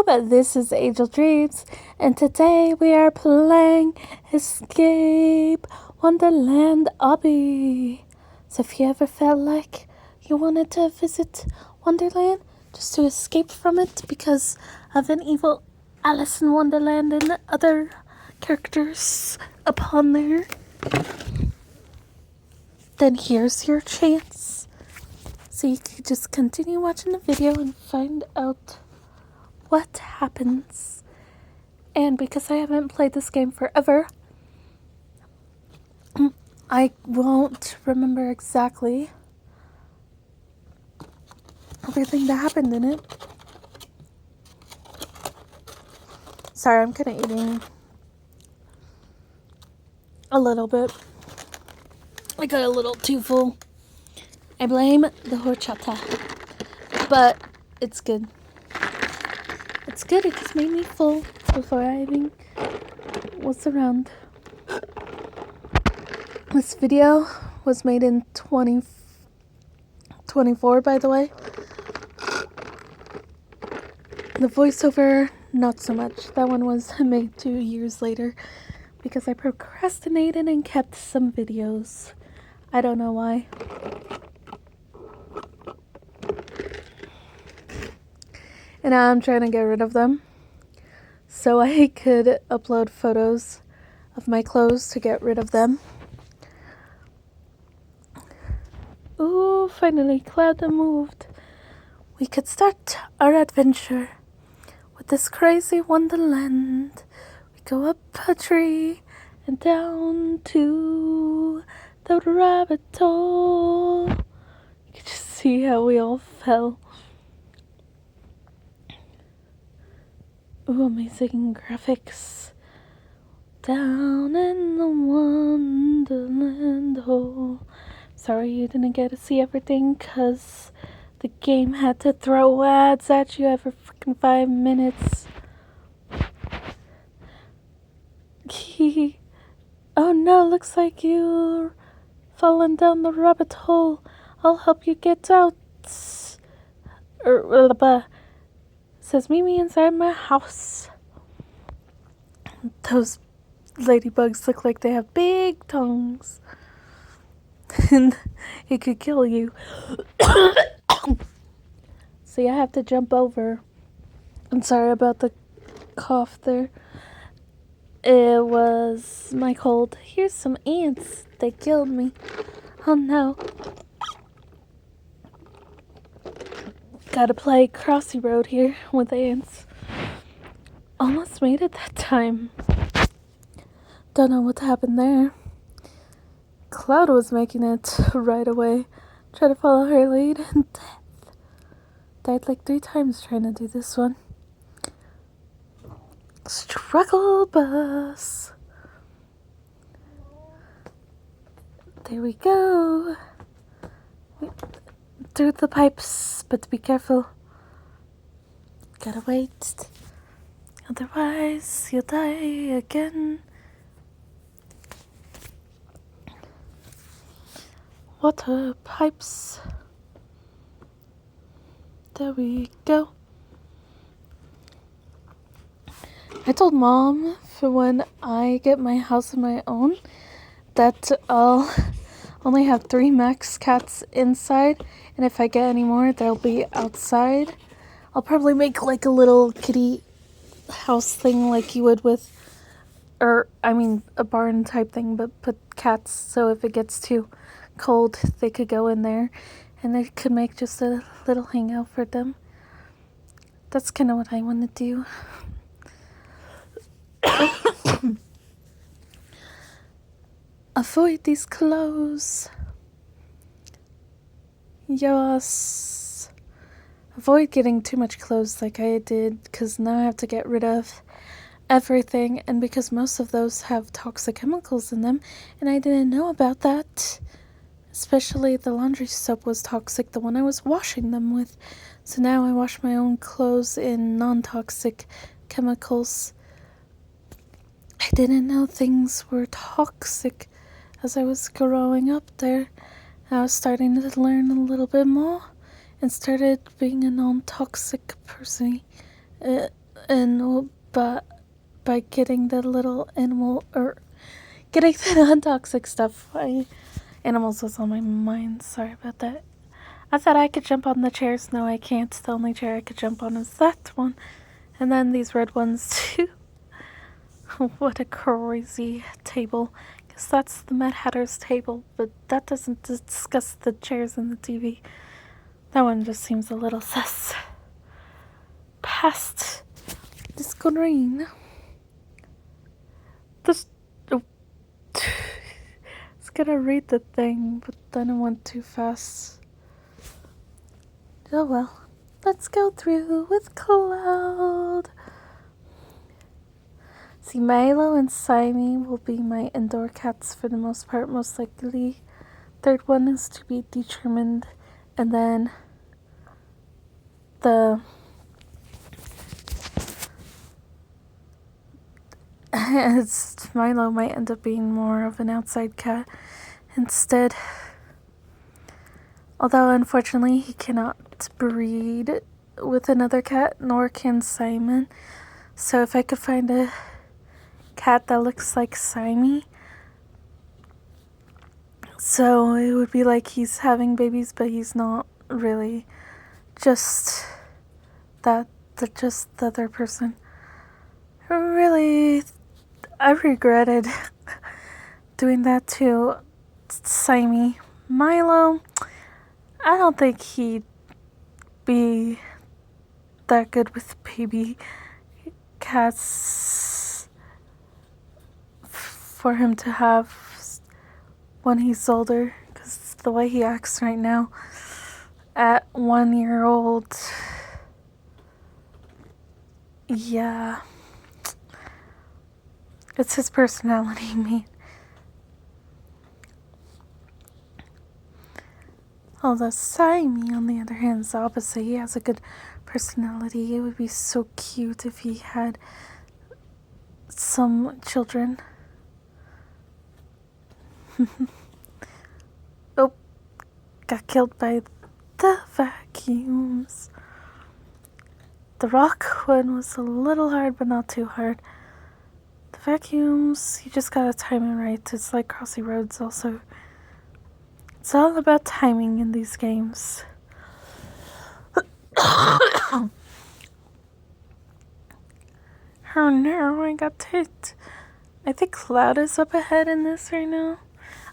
This is Angel Dreams, and today we are playing Escape Wonderland Obby. So if you ever felt like you wanted to visit Wonderland just to escape from it because of an evil Alice in Wonderland and other characters upon there, then here's your chance. So you can just continue watching the video and find out what happens. And because I haven't played this game forever, I won't remember exactly everything that happened in it. Sorry, I'm kind of eating a little bit. I got a little too full. I blame the horchata, but it's good. It's good, it just made me full before I even was around. This video was made in 2024, by the way. The voiceover, not so much. That one was made 2 years later because I procrastinated and kept some videos. I don't know why. And now I'm trying to get rid of them so I could upload photos of my clothes to get rid of them. Ooh, finally, cloud moved. We could start our adventure with this crazy Wonderland. We go up a tree and down to the rabbit hole. You can just see how we all fell. Ooh, amazing graphics. Down in the Wonderland hole. Sorry you didn't get to see everything because the game had to throw ads at you every freaking 5 minutes. Oh no, looks like you're falling down the rabbit hole. I'll help you get out. Says meet me inside my house. Those ladybugs look like they have big tongues. And it could kill you. So you have to jump over. I'm sorry about the cough there. It was my cold. Here's some ants. They killed me. Oh no. Gotta play Crossy Road here with ants. Almost made it that time. Don't know what happened there. Cloud was making it right away. Try to follow her lead and died like 3 times trying to do this one. Struggle bus. There we go. Through the pipes, but be careful. Gotta wait. Otherwise, you'll die again. Water pipes. There we go. I told Mom for when I get my house of my own that I'll only have 3 max cats inside, and if I get any more, they'll be outside. I'll probably make like a little kitty house thing like you would with, a barn type thing, but put cats so if it gets too cold, they could go in there and they could make just a little hangout for them. That's kind of what I want to do. Avoid these clothes. Yes. Avoid getting too much clothes like I did, because now I have to get rid of everything, and because most of those have toxic chemicals in them, and I didn't know about that. Especially the laundry soap was toxic, the one I was washing them with. So now I wash my own clothes in non-toxic chemicals. I didn't know things were toxic as I was growing up there. I was starting to learn a little bit more and started being a non-toxic person. and but by getting the little animal or getting the non-toxic stuff, animals was on my mind. Sorry about that. I thought I could jump on the chairs. No, I can't. The only chair I could jump on is that one. And then these red ones too. What a crazy table. Guess that's the Mad Hatter's table, but that doesn't discuss the chairs and the TV. That one just seems a little sus. Past the screen. This. Oh. I was gonna read the thing, but then I went too fast. Oh well. Let's go through with Cloud. See, Milo and Simey will be my indoor cats for the most part, most likely. Third one is to be determined. And then Milo might end up being more of an outside cat instead. Although, unfortunately, he cannot breed with another cat, nor can Simon. So if I could find a cat that looks like Simey, so it would be like he's having babies, but he's not really. Just the other person. Really, I regretted doing that to Simey. Milo, I don't think he'd be that good with baby cats for him to have when he's older, because the way he acts right now at 1 year old, yeah, it's his personality, man. Although Simey, on the other hand, is the opposite. He has a good personality. It would be so cute if he had some children. Oh, got killed by the vacuums. The rock one was a little hard, but not too hard. The vacuums, you just gotta time it right. It's like Crossy Roads also. It's all about timing in these games. Oh no, I got hit. I think Cloud is up ahead in this right now.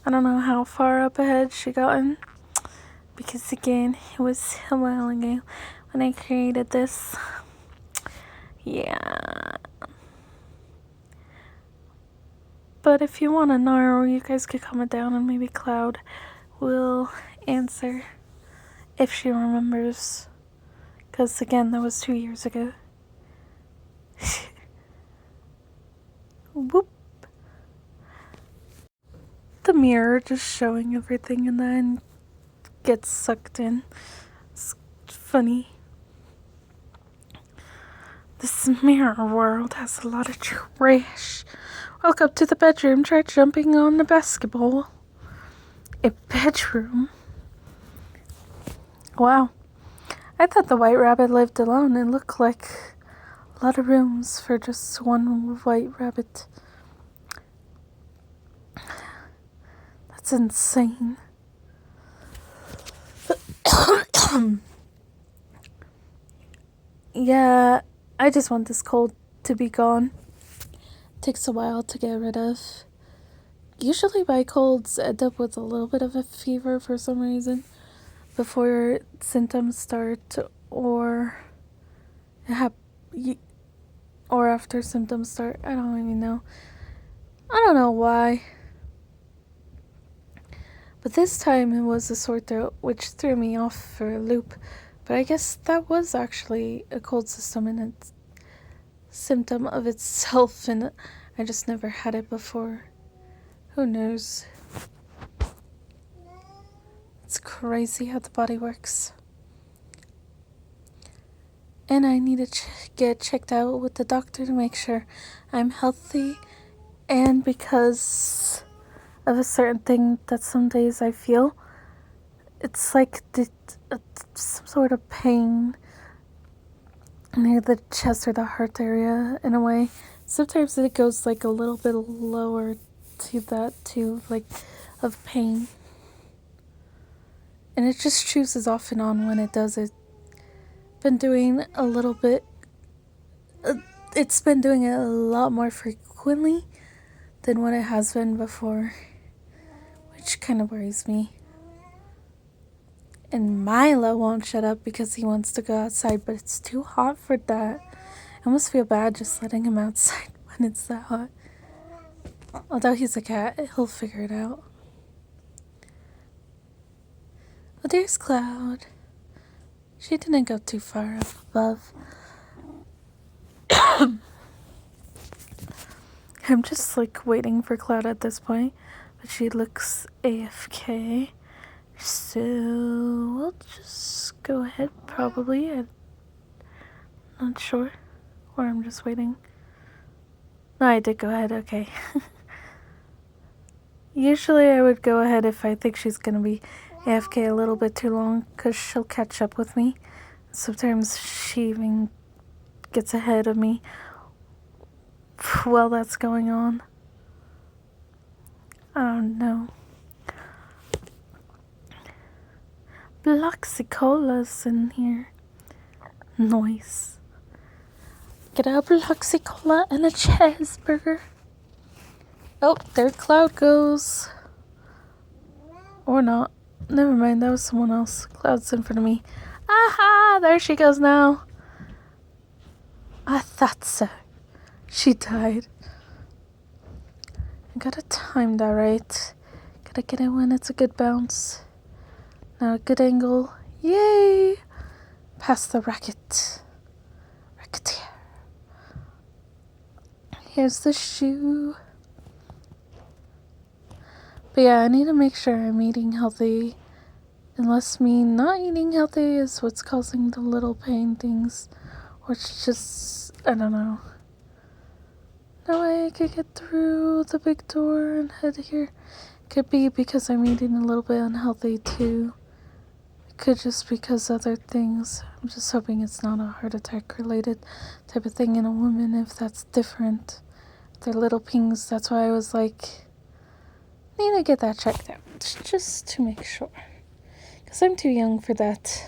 I don't know how far up ahead she gotten, because again, it was a while ago when I created this. Yeah. But if you want to know, you guys could comment down and maybe Cloud will answer if she remembers. Because again, that was 2 years ago. Whoop. The mirror just showing everything and then gets sucked in. It's funny. This mirror world has a lot of trash. Welcome to the bedroom. Try jumping on the basketball. A bedroom? Wow. I thought the white rabbit lived alone. It looked like a lot of rooms for just one white rabbit. That's insane. Yeah, I just want this cold to be gone. Takes a while to get rid of. Usually my colds end up with a little bit of a fever for some reason before symptoms start, or after symptoms start. I don't even know. I don't know why. But this time it was a sore throat, which threw me off for a loop. But I guess that was actually a cold symptom of itself, and I just never had it before. Who knows? It's crazy how the body works. And I need to get checked out with the doctor to make sure I'm healthy, and because of a certain thing that some days I feel, it's like some sort of pain near the chest or the heart area in a way. Sometimes it goes like a little bit lower to that too, like of pain. And it just chooses off and on when it does it. Been doing a little bit. It's been doing it a lot more frequently than what it has been before, which kind of worries me. And Milo won't shut up because he wants to go outside, but it's too hot for that. I almost feel bad just letting him outside when it's that hot. Although he's a cat, he'll figure it out. Oh, there's Cloud. She didn't go too far up above. I'm just like waiting for Cloud at this point, but she looks AFK. So we'll just go ahead probably. I'm not sure. Or I'm just waiting. No, I did go ahead, okay. Usually I would go ahead if I think she's gonna be AFK a little bit too long, because she'll catch up with me. Sometimes she even gets ahead of me while that's going on. I don't know. Bloxicola's in here. Nice. Get a Bloxicola and a cheeseburger. Oh, there Cloud goes. Or not. Never mind, that was someone else. Cloud's in front of me. Aha! There she goes now. I thought so. She died. I gotta time that right. Gotta get it when it's a good bounce. Now a good angle. Yay! Past the racketeer. Here's the shoe. But yeah, I need to make sure I'm eating healthy. Unless me not eating healthy is what's causing the little pain things. Or it's just, I don't know. No way I could get through the big door and head here. Could be because I'm eating a little bit unhealthy too. It could just because other things. I'm just hoping it's not a heart attack related type of thing in a woman if that's different. They're little pings, that's why I was like, need to get that checked out. Just to make sure. Because I'm too young for that.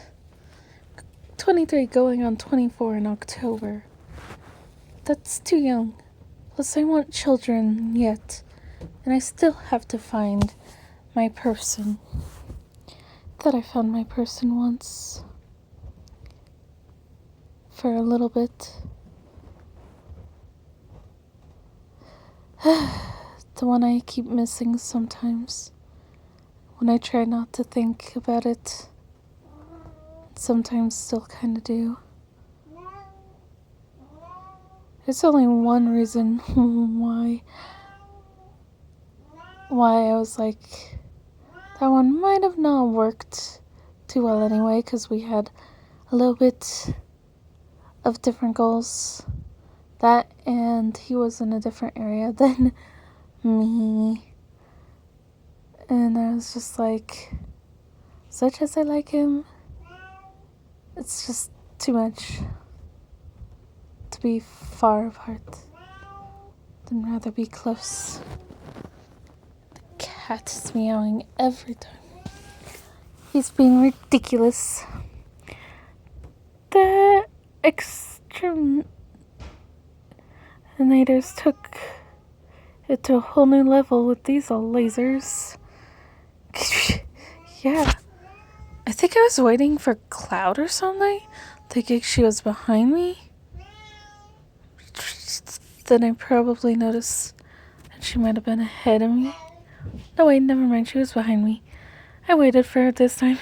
23 going on 24 in October. That's too young. Plus I want children yet. And I still have to find my person. Thought I found my person once. For a little bit. The one I keep missing sometimes. When I try not to think about it. Sometimes still kind of do. There's only one reason why I was like, that one might have not worked too well anyway, because we had a little bit of different goals. That and he was in a different area than me. And I was just like, such as I like him, it's just too much to be far apart. I'd rather be close. The cat is meowing every time. He's being ridiculous. The exterminators took it to a whole new level with these all lasers. Yeah. I think I was waiting for Cloud or something, thinking she was behind me. Then I probably noticed that she might have been ahead of me. No, wait, never mind. She was behind me. I waited for her this time.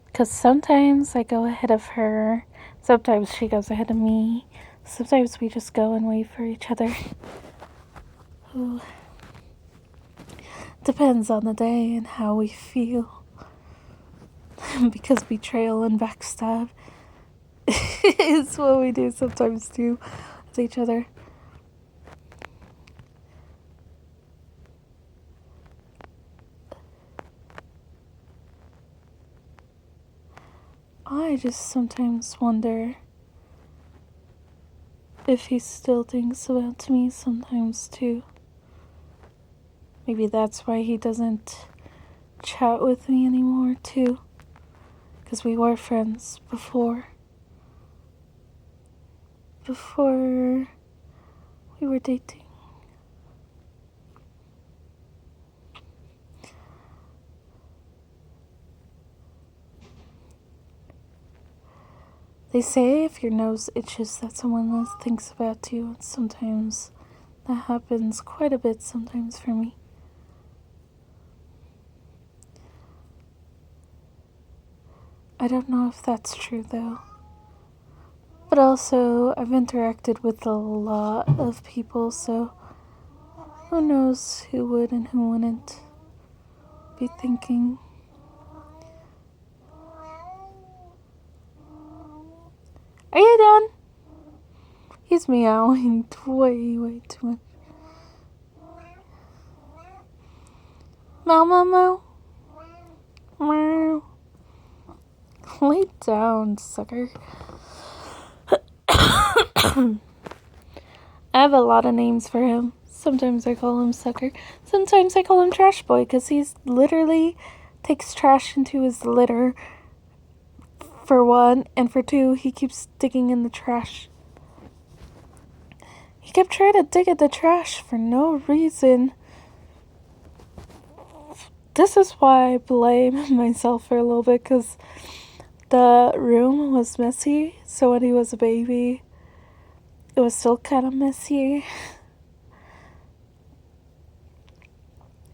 Because sometimes I go ahead of her. Sometimes she goes ahead of me. Sometimes we just go and wait for each other. Ooh. Depends on the day and how we feel. Because betrayal and backstab is what we do sometimes too with each other. I just sometimes wonder if he still thinks about me sometimes too. Maybe that's why he doesn't chat with me anymore too. Because we were friends before. Before we were dating. They say if your nose itches that someone else thinks about you, and sometimes that happens quite a bit sometimes for me. I don't know if that's true though. But also, I've interacted with a lot of people, so who knows who would and who wouldn't be thinking. Are you done? He's meowing way too much. Meow, meow, meow. Meow. Lay down, sucker. I have a lot of names for him. Sometimes I call him Sucker. Sometimes I call him Trash Boy because he's literally takes trash into his litter, for one, and for two, he keeps digging in the trash. He kept trying to dig at the trash for no reason. This is why I blame myself for a little bit, because the room was messy, so when he was a baby, it was still kind of messy.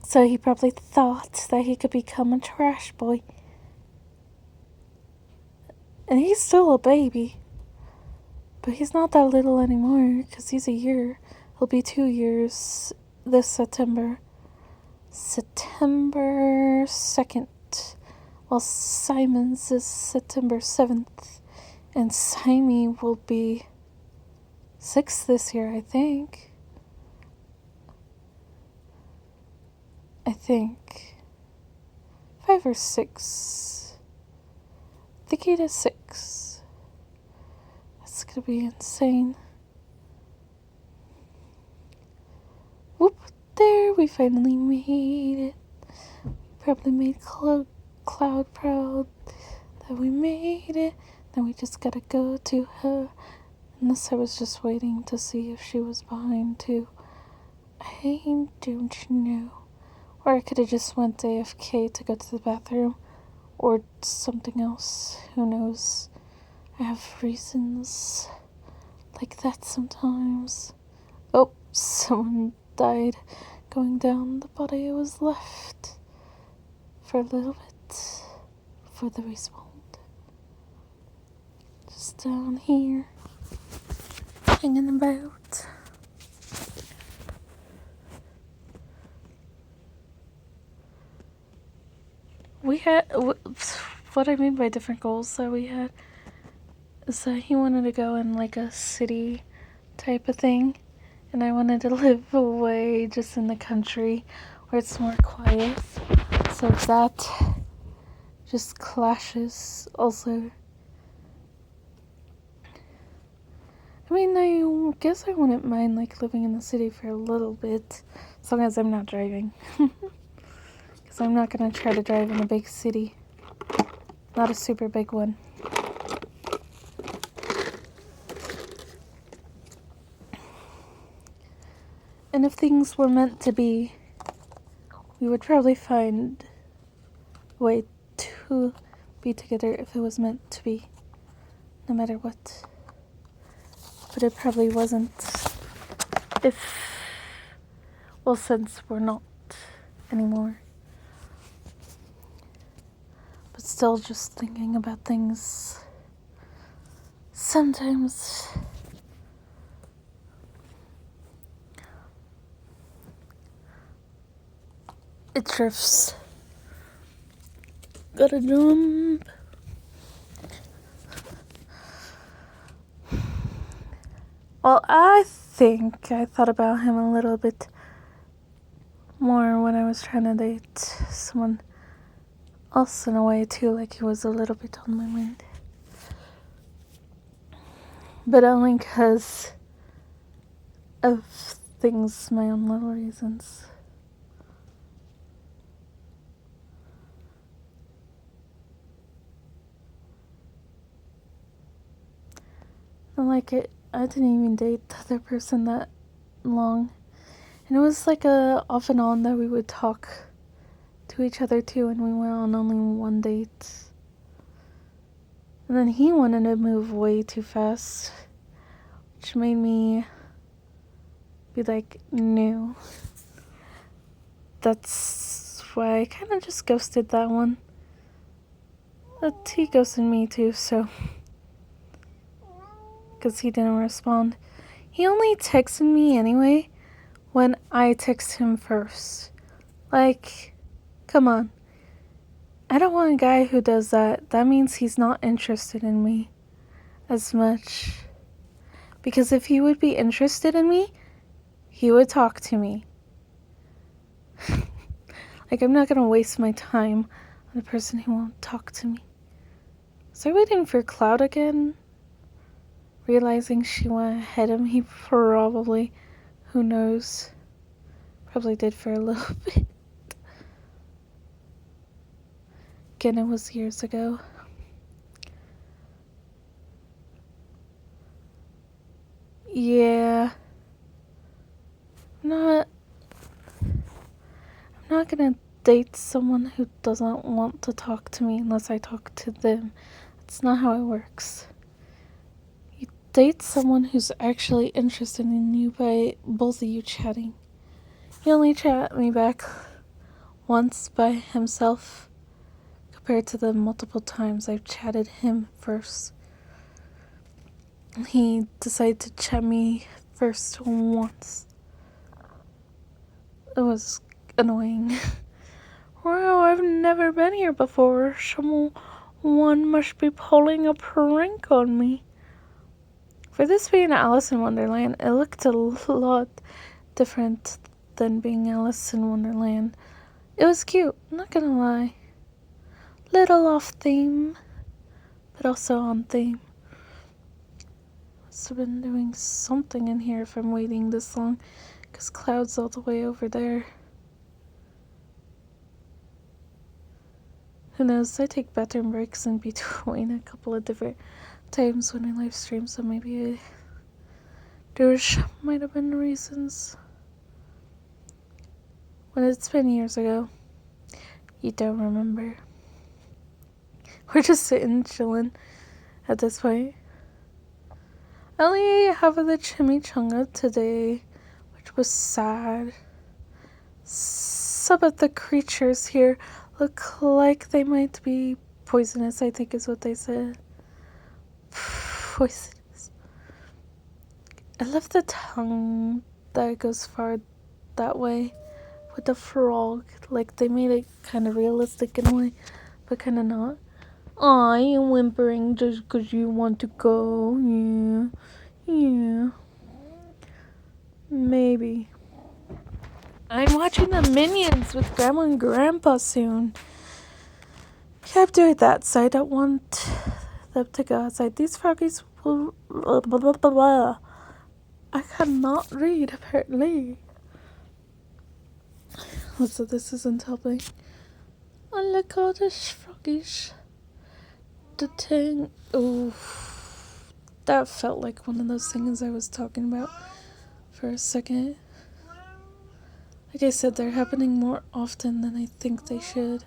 So he probably thought that he could become a trash boy. And he's still a baby. But he's not that little anymore, because he's a year. He'll be 2 years this September. September 2nd. Well, Simon's is September 7th. And Simey will be 6 this year, I think. 5 or 6. I think it is 6. That's gonna be insane. Whoop, there, we finally made it. Probably made Cloud proud that we made it. Then we just gotta go to her. Unless I was just waiting to see if she was behind too. I don't know. Or I could have just went to AFK to go to the bathroom. Or something else. Who knows? I have reasons like that sometimes. Oh, someone died going down. The body was left for a little bit before the respawned. Just down here, hanging about. We had, what I mean by different goals that we had is that he wanted to go in like a city type of thing, and I wanted to live away just in the country where it's more quiet. So that just clashes also. I mean, I guess I wouldn't mind like living in the city for a little bit, as long as I'm not driving. Because I'm not gonna try to drive in a big city. Not a super big one. And if things were meant to be, we would probably find a way to be together if it was meant to be, no matter what. But it probably wasn't. Since we're not anymore. But still just thinking about things. Sometimes it drifts. Gotta jump. Well, I think I thought about him a little bit more when I was trying to date someone else in a way too, like he was a little bit on my mind. but only because of things, my own little reasons. And like I didn't even date the other person that long. And it was like a off and on that we would talk to each other too, and we went on only one date. And then he wanted to move way too fast, which made me be like, no. That's why I kind of just ghosted that one. But he ghosted me too, so. Because he didn't respond. He only texted me anyway when I text him first. Like, come on. I don't want a guy who does that. That means he's not interested in me as much. Because if he would be interested in me, he would talk to me. Like, I'm not gonna waste my time on a person who won't talk to me. Was I waiting for Cloud again? Realizing she went ahead of me, probably. Who knows? Probably did for a little bit. Again, it was years ago. Yeah. I'm not gonna date someone who doesn't want to talk to me unless I talk to them. That's not how it works. You date someone who's actually interested in you by both of you chatting. He only chat me back once by himself compared to the multiple times I've chatted him first. He decided to chat me first once. It was annoying. Wow, I've never been here before. Someone must be pulling a prank on me. For this being Alice in Wonderland, it looked a lot different than being Alice in Wonderland. It was cute, I'm not gonna lie. Little off theme, but also on theme. Must have been doing something in here if I'm waiting this long, because Cloud's all the way over there. Who knows, I take bathroom breaks in between a couple of different times when I live stream, so maybe there might have been reasons. When it's been years ago, you don't remember. We're just sitting chilling at this point. I only have the chimichanga today, which was sad. Some of the creatures here look like they might be poisonous, I think is what they said. Poisonous. I love the tongue that goes far that way with the frog. Like, they made it kind of realistic in a way, but kind of not. Aw, you whimpering just because you want to go. Yeah. Maybe. I'm watching the Minions with Grandma and Grandpa soon. Keep doing that, so I don't want them to go outside. These froggies will... Blah, blah, blah, blah. I cannot read, apparently. Also, this isn't helping. Oh, look all these froggies. The thing... Oh, that felt like one of those things I was talking about for a second. Like I said, they're happening more often than I think they should.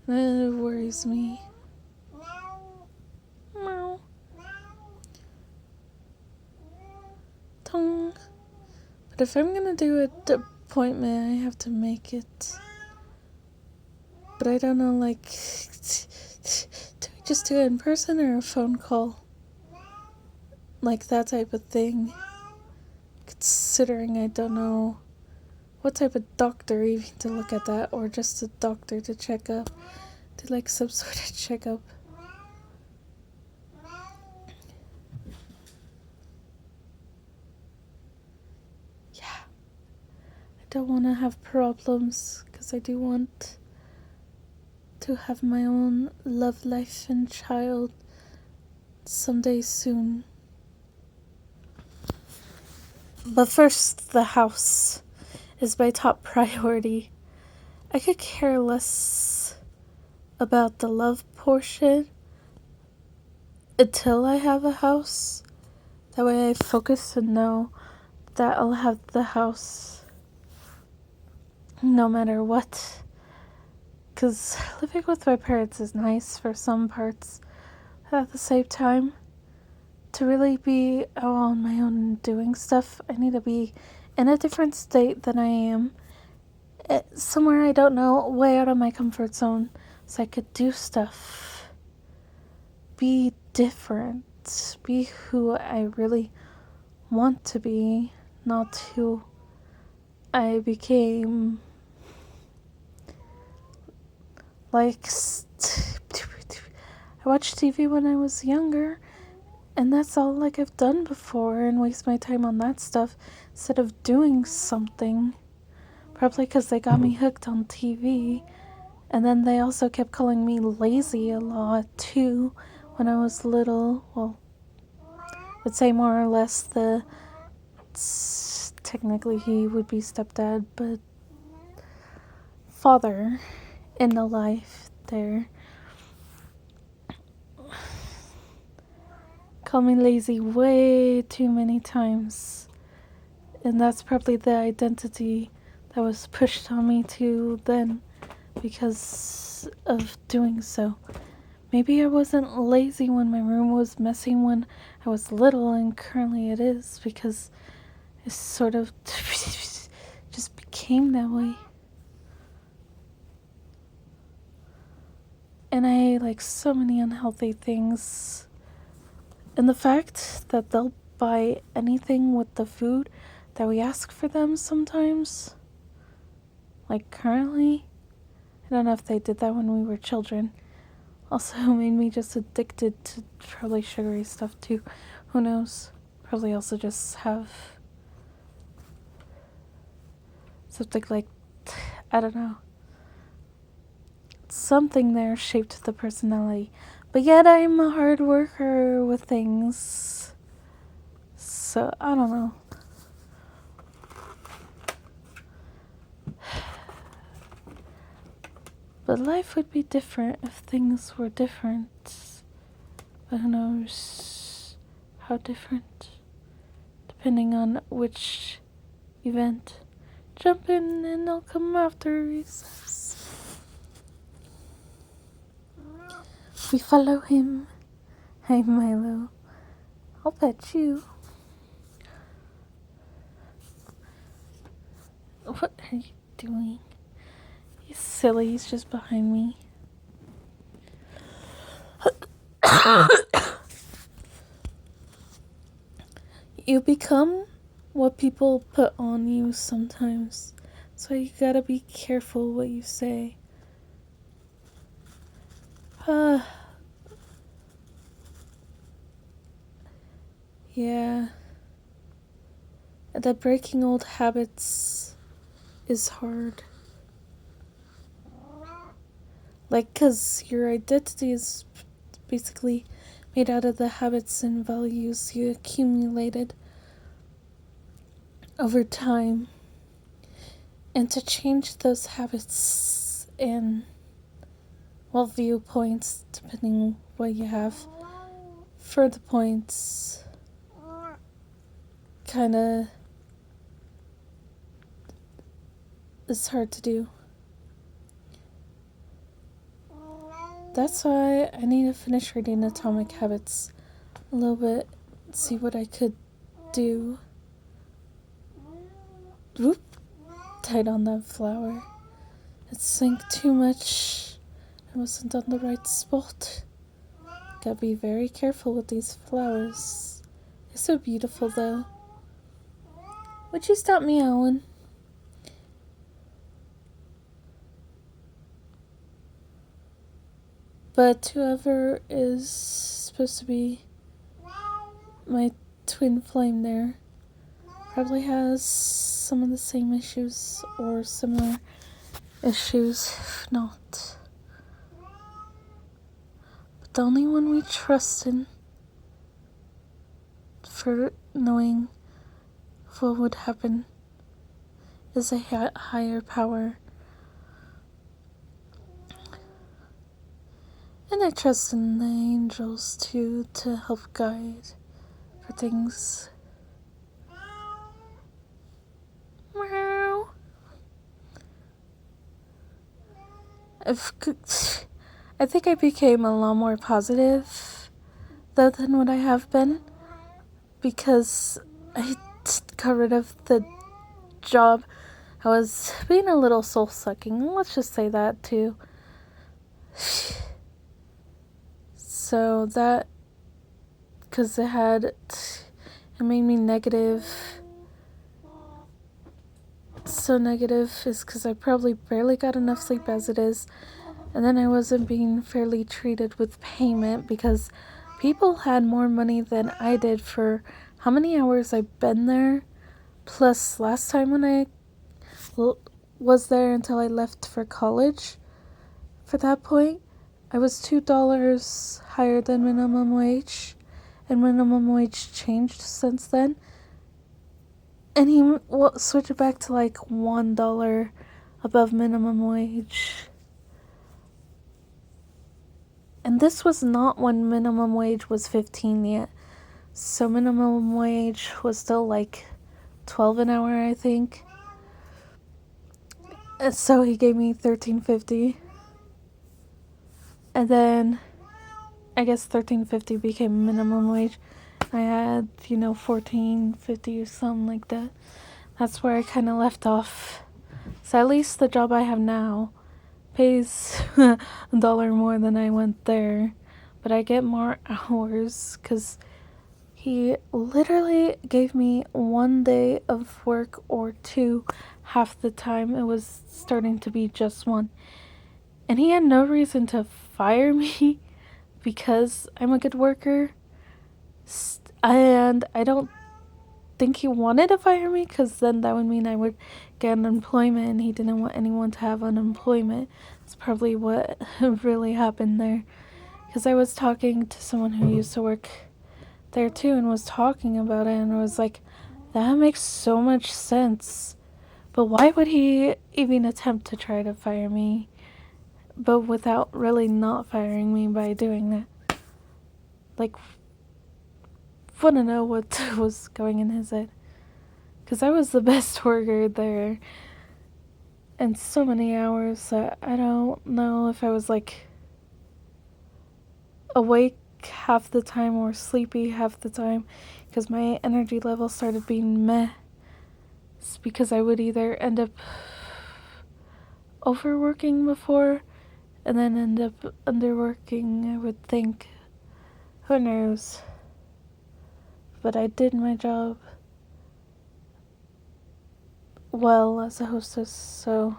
And it worries me. Meow. Tongue. But if I'm gonna do an appointment, I have to make it. But I don't know, like... Do I just do it in person or a phone call? Like that type of thing. Considering I don't know what type of doctor even to look at that, or just a doctor to check up. Do like some sort of checkup. Yeah. I don't want to have problems, because I do want to have my own love life and child someday soon. But first, the house is my top priority. I could care less about the love portion until I have a house. That way I focus and know that I'll have the house no matter what. Because living with my parents is nice for some parts. At the same time, to really be out on my own and doing stuff, I need to be in a different state than I am. Somewhere I don't know, way out of my comfort zone, so I could do stuff. Be different. Be who I really want to be, not who I became. Like, I watched TV when I was younger, and that's all like I've done before, and waste my time on that stuff instead of doing something. Probably because they got me hooked on TV, and then they also kept calling me lazy a lot too when I was little. Well, I'd say more or less technically he would be stepdad, but father in the life there. Call me lazy way too many times. And that's probably the identity that was pushed on me too then because of doing so. Maybe I wasn't lazy when my room was messy when I was little, and currently it is because it sort of just became that way. And I ate like so many unhealthy things. And the fact that they'll buy anything with the food that we ask for them sometimes, like currently, I don't know if they did that when we were children, also made me just addicted to probably sugary stuff too. Who knows? Probably also just have something like, I don't know, something there shaped the personality. But yet I'm a hard worker with things. So, I don't know. But life would be different if things were different. But who knows how different? Depending on which event. Jump in and I'll come after recess. We follow him. Hey Milo, I'll pet you. What are you doing? He's silly, he's just behind me. You become what people put on you sometimes. So you gotta be careful what you say. Yeah. That breaking old habits is hard. Like, 'cause your identity is basically made out of the habits and values you accumulated over time. And to change those habits and, well, viewpoints, depending what you have for the points, kinda is hard to do. That's why I need to finish reading Atomic Habits a little bit, see what I could do. Whoop! Tied on that flower. It sank too much. I wasn't on the right spot. Gotta be very careful with these flowers. They're so beautiful though. Would you stop meowing? But whoever is supposed to be my twin flame there probably has some of the same issues or similar issues, if not. But the only one we trust in for knowing what would happen is a higher power. And I trust in the angels too to help guide for things. Meow. I think I became a lot more positive though than what I have been, because I got rid of the job. I was being a little soul-sucking, let's just say that too. So that, because it made me negative. So negative is because I probably barely got enough sleep as it is, and then I wasn't being fairly treated with payment because people had more money than I did for how many hours I've been there. Plus, last time when I was there until I left for college, for that point, I was $2 higher than minimum wage, and minimum wage changed since then. And he switched it back to like $1 above minimum wage. And this was not when minimum wage was 15 yet. So minimum wage was still like 12 an hour, I think. And so he gave me $13.50. And then I guess $13.50 became minimum wage. I had, $14.50 or something like that. That's where I kind of left off. So at least the job I have now pays $1 more than I went there. But I get more hours because he literally gave me 1 day of work or 2 half the time. It was starting to be just 1. And he had no reason to fire me because I'm a good worker. And I don't think he wanted to fire me, because then that would mean I would get unemployment, and he didn't want anyone to have unemployment. That's probably what really happened there. Because I was talking to someone who used to work there too and was talking about it, and I was like, that makes so much sense. But why would he even attempt to try to fire me, but without really not firing me by doing that? Like, want to know what was going in his head. Because I was the best worker there. And so many hours that I don't know if I was like awake half the time or sleepy half the time. Because my energy level started being meh. It's because I would either end up overworking before and then end up underworking, I would think. Who knows? But I did my job well as a hostess, so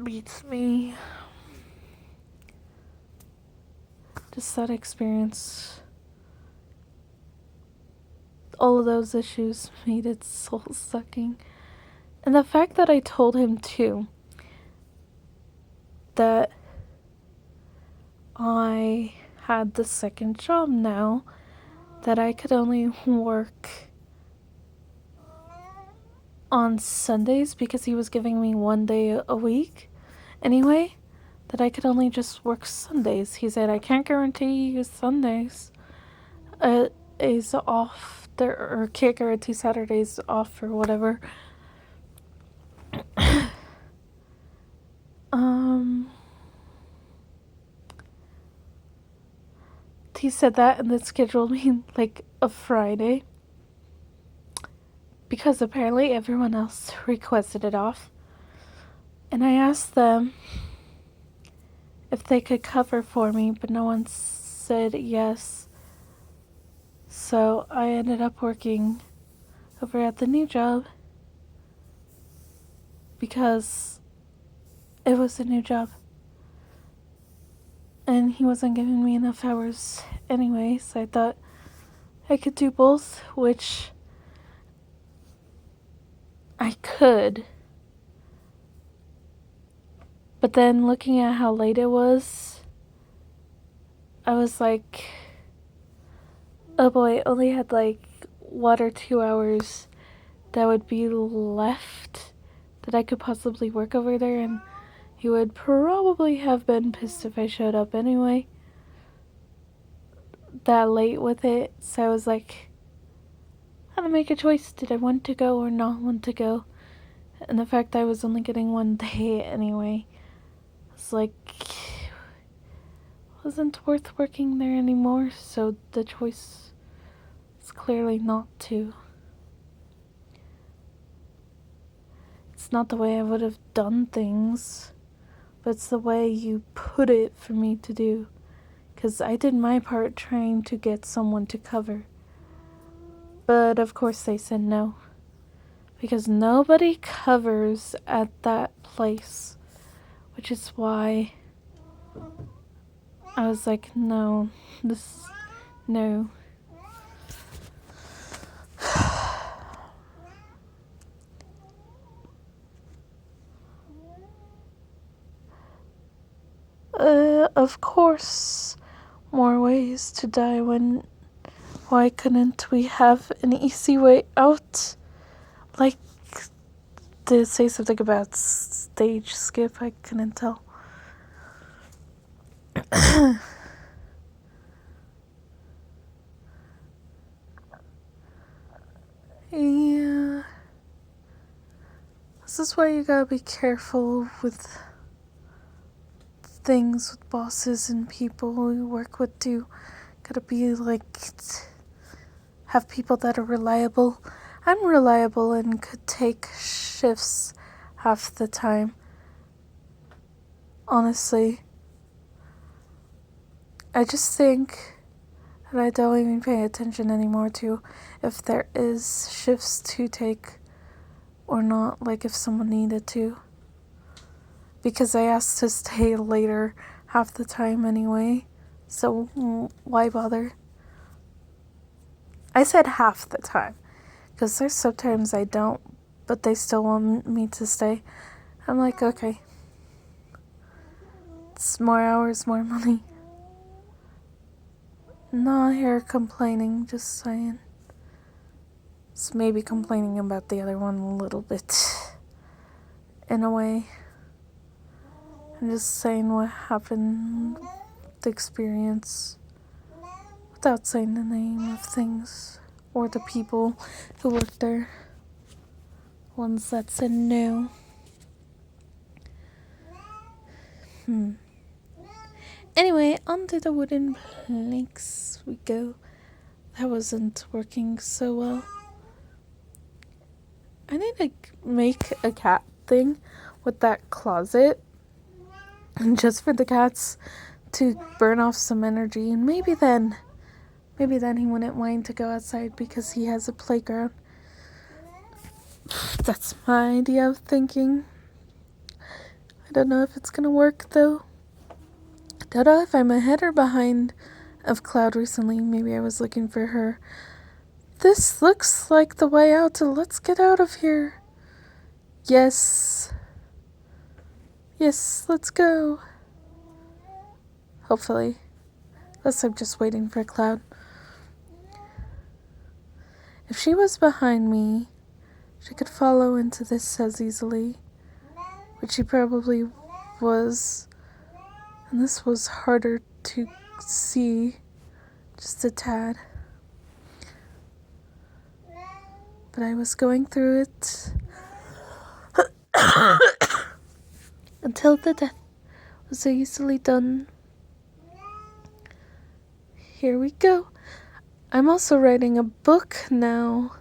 beats me. Just that experience. All of those issues made it soul-sucking. And the fact that I told him too that I had the second job now, that I could only work on Sundays because he was giving me 1 day a week anyway, that I could only just work Sundays. He said, I can't guarantee you Sundays is off there, or can't guarantee Saturdays off or whatever. He said that and then scheduled me like a Friday, because apparently everyone else requested it off. And I asked them if they could cover for me, but no one said yes. So I ended up working over at the new job because it was a new job. And he wasn't giving me enough hours anyway, so I thought I could do both, which I could. But then looking at how late it was, I was like, oh boy, I only had like 1 or 2 hours that would be left that I could possibly work over there, and he would probably have been pissed if I showed up anyway that late with it. So I was like, I had to make a choice. Did I want to go or not want to go? And the fact that I was only getting 1 day anyway, it's like, wasn't worth working there anymore, so the choice is clearly not to. It's not the way I would have done things, but it's the way you put it for me to do, because I did my part trying to get someone to cover. But of course they said no, because nobody covers at that place, which is why I was like, no. Of course, more ways to die. Why couldn't we have an easy way out? Like, did it say something about stage skip? I couldn't tell. Yeah. This is why you gotta be careful with things, with bosses and people you work with too. Gotta be like, have people that are reliable. I'm reliable and could take shifts half the time. Honestly. I just think that I don't even pay attention anymore to if there is shifts to take or not, like if someone needed to. Because I asked to stay later half the time anyway, so why bother? I said half the time, because there's sometimes I don't, but they still want me to stay. I'm like, okay. It's more hours, more money. Not here complaining, just saying. It's maybe complaining about the other one a little bit, in a way. I'm just saying what happened, the experience, without saying the name of things or the people who work there. Ones that said no. Anyway, onto the wooden planks we go. That wasn't working so well. I need to make a cat thing with that closet. And just for the cats to burn off some energy. And maybe then he wouldn't mind to go outside because he has a playground. That's my idea of thinking. I don't know if it's gonna work though. I don't know if I'm ahead or behind of Cloud recently. Maybe I was looking for her. This looks like the way out, so let's get out of here. Yes, let's go. Hopefully. Unless I'm just waiting for Cloud. If she was behind me, she could follow into this as easily, which she probably was. And this was harder to see, just a tad. But I was going through it until the death was so easily done. Here we go. I'm also writing a book now.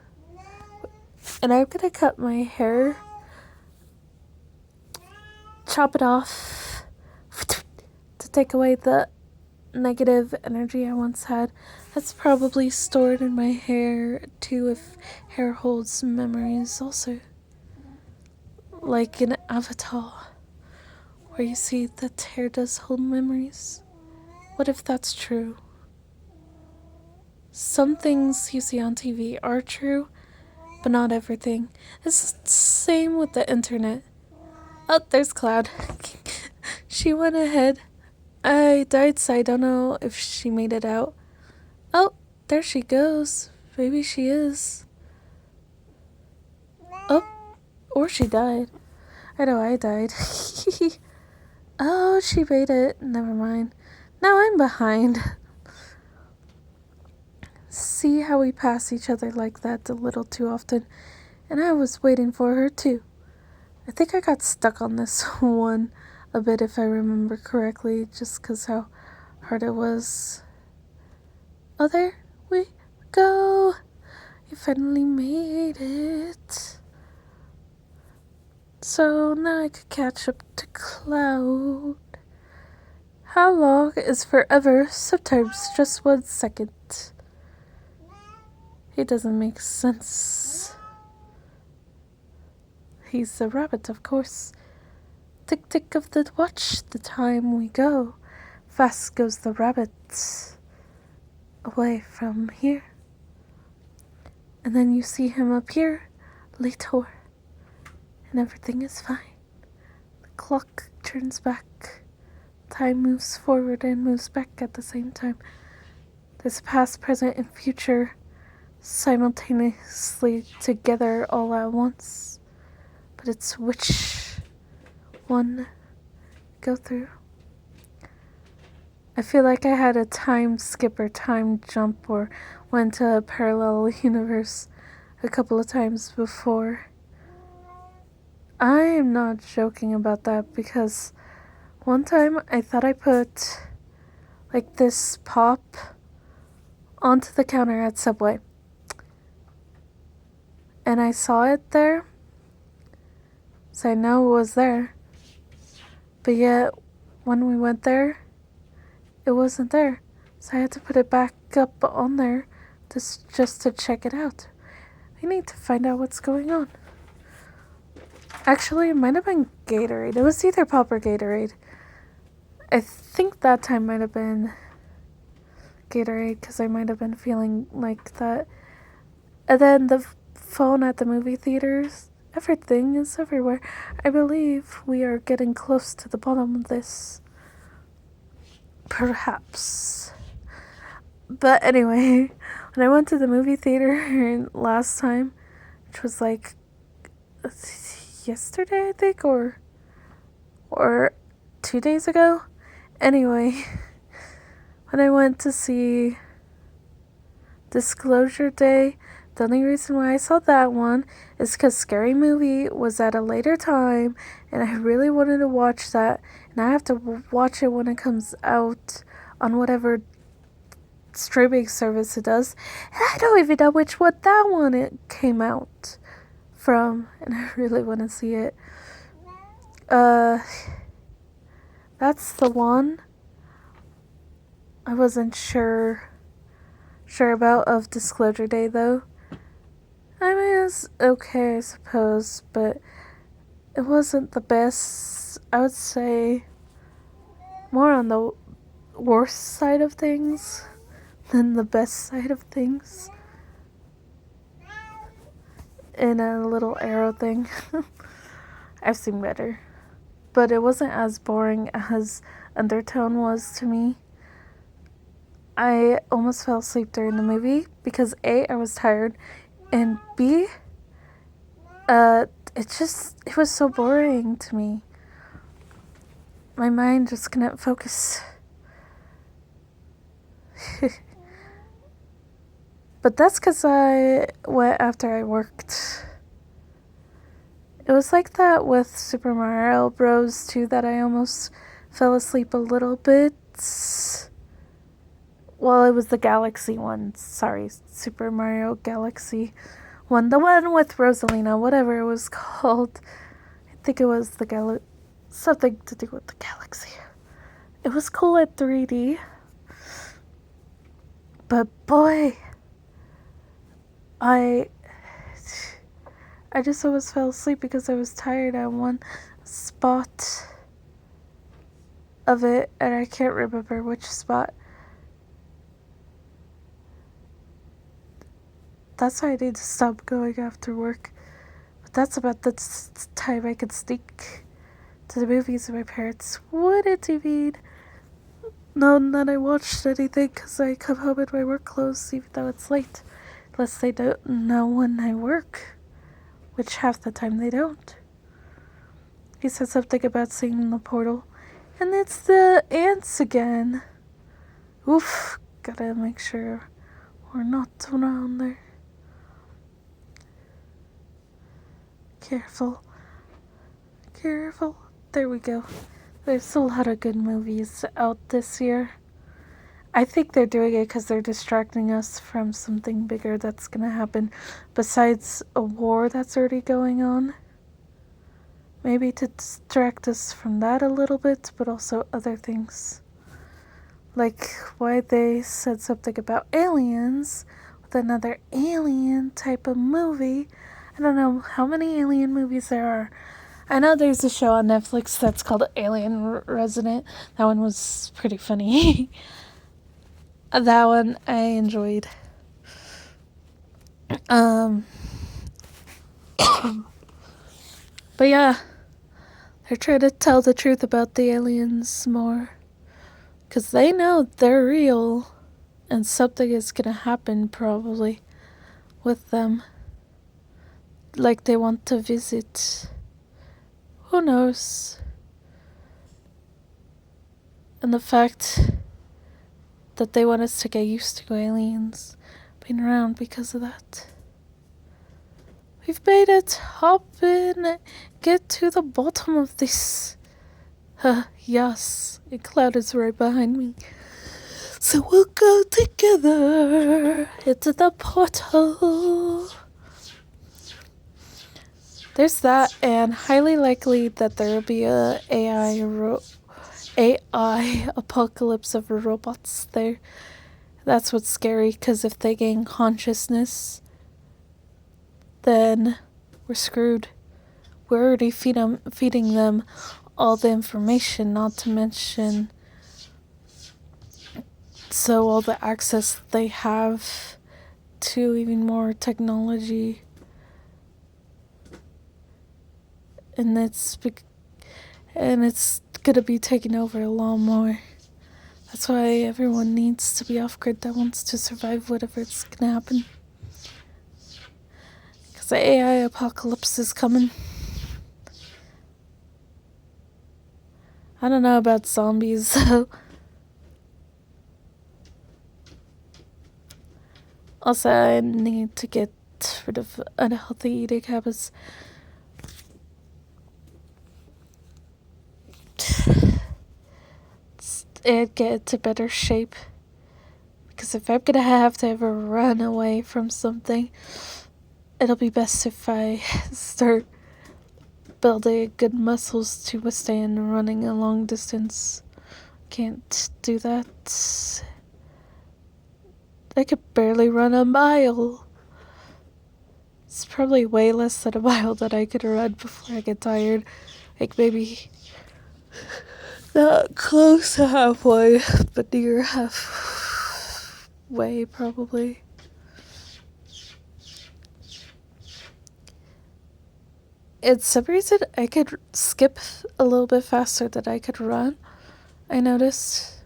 And I'm gonna cut my hair, chop it off to take away the negative energy I once had. That's probably stored in my hair too, if hair holds memories also. Like in Avatar, where you see that hair does hold memories. What if that's true? Some things you see on TV are true, but not everything. It's the same with the internet. Oh, there's Cloud. She went ahead. I died, so I don't know if she made it out. Oh, there she goes. Maybe she is. Oh, or she died. I know I died. Oh, she made it. Never mind. Now I'm behind. See how we pass each other like that a little too often. And I was waiting for her too. I think I got stuck on this one a bit if I remember correctly, just because how hard it was. Oh, there we go. You finally made it. So now I could catch up to Cloud. How long is forever? Sometimes just 1 second. It doesn't make sense. He's a rabbit, of course. Tick tick of the watch, the time we go. Fast goes the rabbit away from here. And then you see him appear later. And everything is fine. The clock turns back. Time moves forward and moves back at the same time. There's past, present, and future simultaneously together all at once. But it's which one go through? I feel like I had a time skip or time jump or went to a parallel universe a couple of times before. I am not joking about that because one time I thought I put like this pop onto the counter at Subway. And I saw it there. So I know it was there. But yet when we went there, it wasn't there. So I had to put it back up on there just to check it out. We need to find out what's going on. Actually, it might have been Gatorade. It was either Pop or Gatorade. I think that time might have been Gatorade because I might have been feeling like that. And then the phone at the movie theaters. Everything is everywhere. I believe we are getting close to the bottom of this. Perhaps. But anyway, when I went to the movie theater last time, which was like yesterday, I think, or 2 days ago. Anyway, when I went to see Disclosure Day, the only reason why I saw that one is because Scary Movie was at a later time, and I really wanted to watch that, and I have to watch it when it comes out on whatever streaming service it does. And I don't even know which one that one it came out from, and I really want to see it. That's the one I wasn't sure about of Disclosure Day, though. I mean, it was okay, I suppose, but it wasn't the best. I would say more on the worst side of things than the best side of things. In a little arrow thing. I've seen better. But it wasn't as boring as Undertone was to me. I almost fell asleep during the movie because A, I was tired, and B, it was so boring to me. My mind just couldn't focus. But that's because I went after I worked. It was like that with Super Mario Bros. Too, that I almost fell asleep a little bit. Well, it was the Galaxy one. Sorry, Super Mario Galaxy one. The one with Rosalina, whatever it was called. I think it was the something to do with the galaxy. It was cool at 3D. But boy, I just almost fell asleep because I was tired at one spot of it, and I can't remember which spot. That's why I need to stop going after work. But that's about the time I could sneak to the movies with my parents wouldn't even know that I watched anything because I come home in my work clothes even though it's late. Unless they don't know when I work, which half the time they don't. He said something about seeing the portal, and it's the ants again. Oof, gotta make sure we're not around there. Careful. Careful. There we go. There's a lot of good movies out this year. I think they're doing it because they're distracting us from something bigger that's gonna happen besides a war that's already going on. Maybe to distract us from that a little bit, but also other things. Like why they said something about aliens with another alien type of movie. I don't know how many alien movies there are. I know there's a show on Netflix that's called Alien Resident. That one was pretty funny. That one I enjoyed. But yeah, they're trying to tell the truth about the aliens more. Because they know they're real. And something is going to happen probably with them. Like they want to visit. Who knows? And the fact that they want us to get used to aliens being around because of that. We've made it. Hop in. Get to the bottom of this. Yes. A cloud is right behind me. So we'll go together into the portal. There's that, and highly likely that there will be a AI apocalypse of robots there. That's what's scary, because if they gain consciousness, then we're screwed. We're already feeding them all the information, not to mention so all the access they have to even more technology. And it's gonna be taking over a lot more. That's why everyone needs to be off-grid that wants to survive whatever's gonna happen. Because the AI apocalypse is coming. I don't know about zombies, though. Also, I need to get rid of unhealthy eating habits. And get into better shape. Because if I'm gonna have to ever run away from something, it'll be best if I start building good muscles to withstand running a long distance. Can't do that. I could barely run a mile. It's probably way less than a mile that I could run before I get tired. Like maybe not close to halfway, but near halfway probably. And some reason I could skip a little bit faster than I could run, I noticed.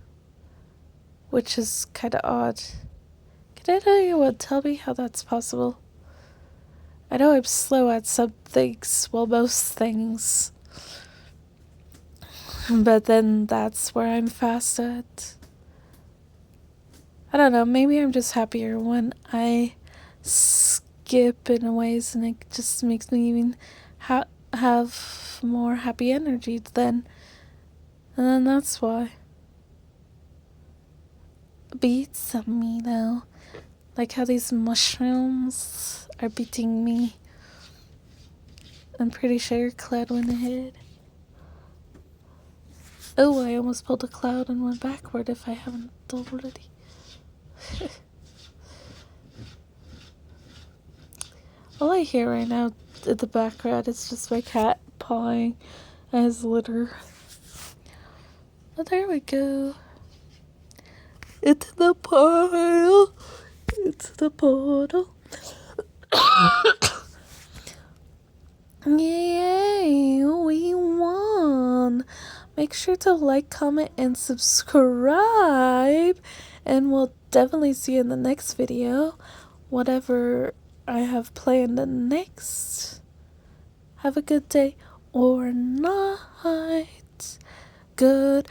Which is kind of odd. Can anyone tell me how that's possible? I know I'm slow at some things, well, most things. But then that's where I'm fast at. I don't know, maybe I'm just happier when I skip in ways, and it just makes me even have more happy energy then. And then that's why. Beats on me though. Like how these mushrooms are beating me. I'm pretty sure Cloud went ahead. Oh, I almost pulled a cloud and went backward if I haven't already. All I hear right now in the background is just my cat pawing at his litter. Oh, there we go. Into the portal. Into the portal. Yay, we won. Make sure to like, comment, and subscribe. And we'll definitely see you in the next video whatever I have planned next. Have a good day or night. Goodbye.